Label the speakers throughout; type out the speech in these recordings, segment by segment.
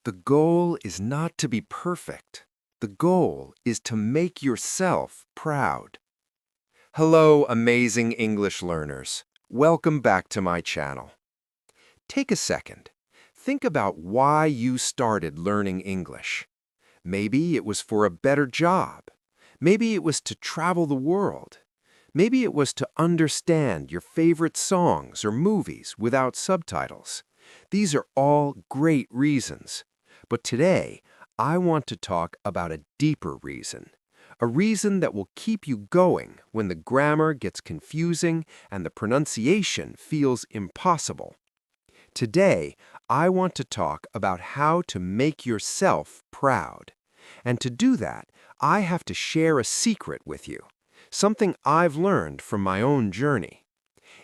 Speaker 1: The goal is not to be perfect. The goal is to make yourself proud. Hello, amazing English learners. Welcome back to my channel. Take a second. Think about why you started learning English. Maybe it was for a better job. Maybe it was to travel the world. Maybe it was to understand your favorite songs or movies without subtitles. These are all great reasons. But today, I want to talk about a deeper reason. A reason that will keep you going when the grammar gets confusing and the pronunciation feels impossible. Today, I want to talk about how to make yourself proud. And to do that, I have to share a secret with you, something I've learned from my own journey.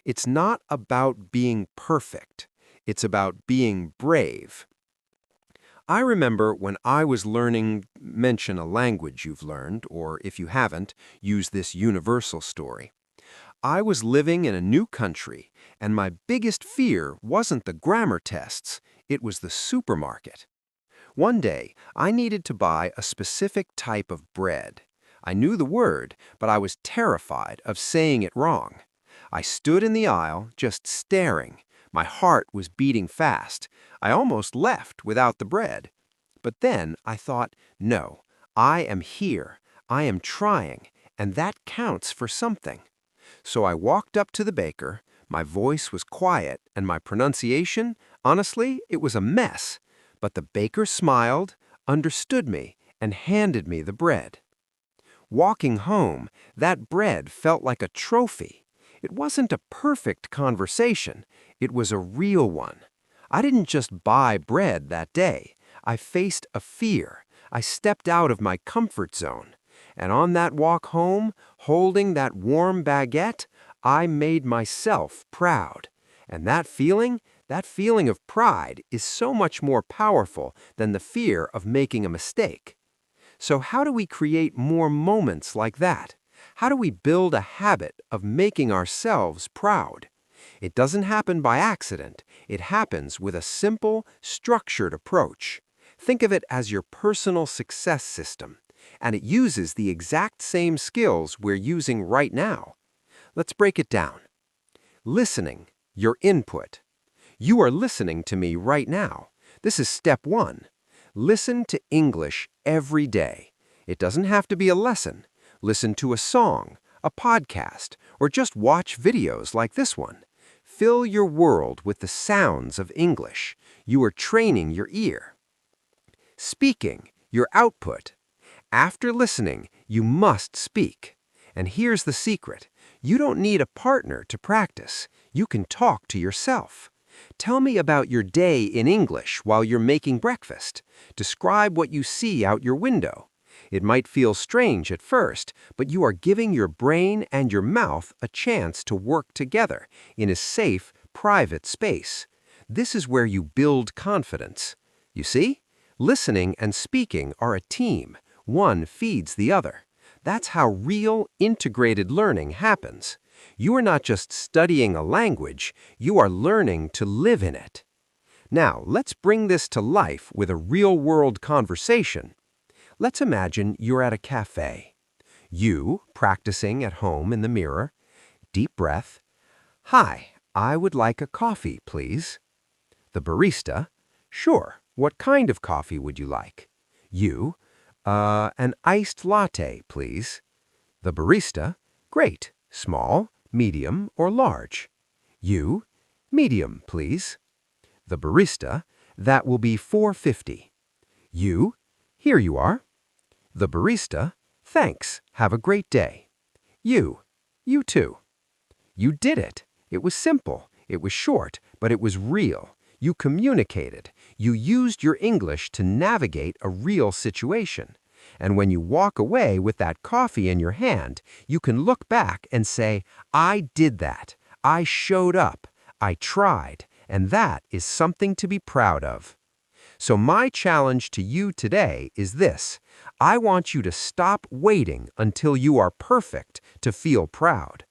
Speaker 1: It's not about being perfect. It's about being brave. I remember when I was learning, mention a language you've learned, or if you haven't, use this universal story. I was living in a new country, and my biggest fear wasn't the grammar tests, it was the supermarket. One day, I needed to buy a specific type of bread. I knew the word, but I was terrified of saying it wrong. I stood in the aisle, just staring. My heart was beating fast. I almost left without the bread. But then I thought, no, I am here. I am trying, and that counts for something. So I walked up to the baker. My voice was quiet, and my pronunciation, honestly, it was a mess. But the baker smiled, understood me, and handed me the bread. Walking home, that bread felt like a trophy. It wasn't a perfect conversation. It was a real one. I didn't just buy bread that day. I faced a fear. I stepped out of my comfort zone. And on that walk home, holding that warm baguette, I made myself proud. And that feeling of pride is so much more powerful than the fear of making a mistake. So how do we create more moments like that? How do we build a habit of making ourselves proud? It doesn't happen by accident. It happens with a simple, structured approach. Think of it as your personal success system, and it uses the exact same skills we're using right now. Let's break it down. Listening, your input. You are listening to me right now. This is step one. Listen to English every day. It doesn't have to be a lesson. Listen to a song, a podcast, or just watch videos like this one. Fill your world with the sounds of English. You are training your ear. Speaking, your output. After listening, you must speak. And here's the secret. You don't need a partner to practice. You can talk to yourself. Tell me about your day in English while you're making breakfast. Describe what you see out your window. It might feel strange at first, but you are giving your brain and your mouth a chance to work together in a safe, private space. This is where you build confidence. You see? Listening and speaking are a team. One feeds the other. That's how real, integrated learning happens. You are not just studying a language, you are learning to live in it. Now, let's bring this to life with a real-world conversation. Let's imagine you're at a cafe. You, practicing at home in the mirror. Deep breath. Hi, I would like a coffee, please. The barista. Sure, what kind of coffee would you like? You. An iced latte, please. The barista. Great. Small, medium, or large? You. Medium, please. The barista. That will be $4.50. You. Here you are. The barista. Thanks. Have a great day. You. You too. You did it. It was simple. It was short, but it was real. You communicated. You used your English to navigate a real situation. And when you walk away with that coffee in your hand, you can look back and say, I did that. I showed up. I tried. And that is something to be proud of. So my challenge to you today is this. I want you to stop waiting until you are perfect to feel proud.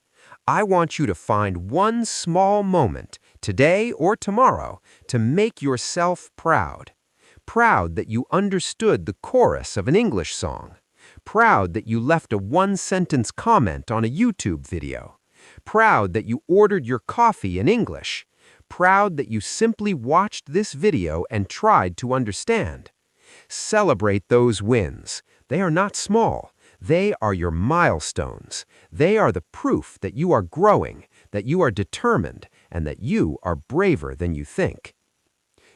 Speaker 1: I want you to find one small moment, today or tomorrow, to make yourself proud.
Speaker 2: Proud that you understood the chorus of an English song. Proud that you left a one-sentence comment on a YouTube video. Proud that you ordered your coffee in English. Proud that you simply watched this video and tried to understand. Celebrate those wins. They are not small. They are your milestones. They are the proof that you are growing, that you are determined, and that you are braver than you think.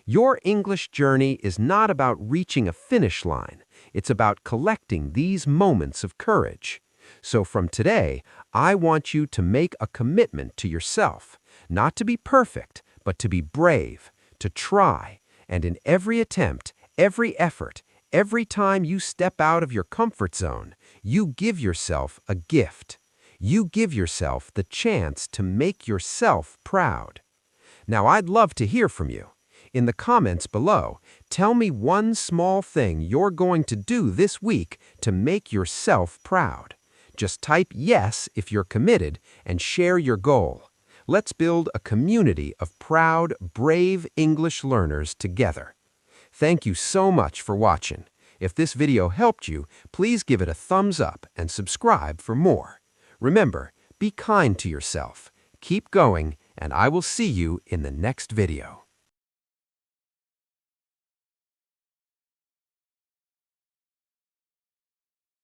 Speaker 2: Your English journey is not about reaching a finish line. It's about collecting these moments of courage. So from today, I want you to make a commitment to yourself, not to be perfect, but to be brave, to try, and in every attempt, every effort, every time you step out of your comfort zone, you give yourself a gift. You give yourself the chance to make yourself proud. Now, I'd love to hear from you. In the comments below, tell me one small thing you're going to do this week to make yourself proud. Just type yes if you're committed and share your goal. Let's build a community of proud, brave English learners together. Thank you so much for watching. If this video helped you, please give it a thumbs up and subscribe for more. Remember, be kind to yourself. Keep going, and I will see you in the next video.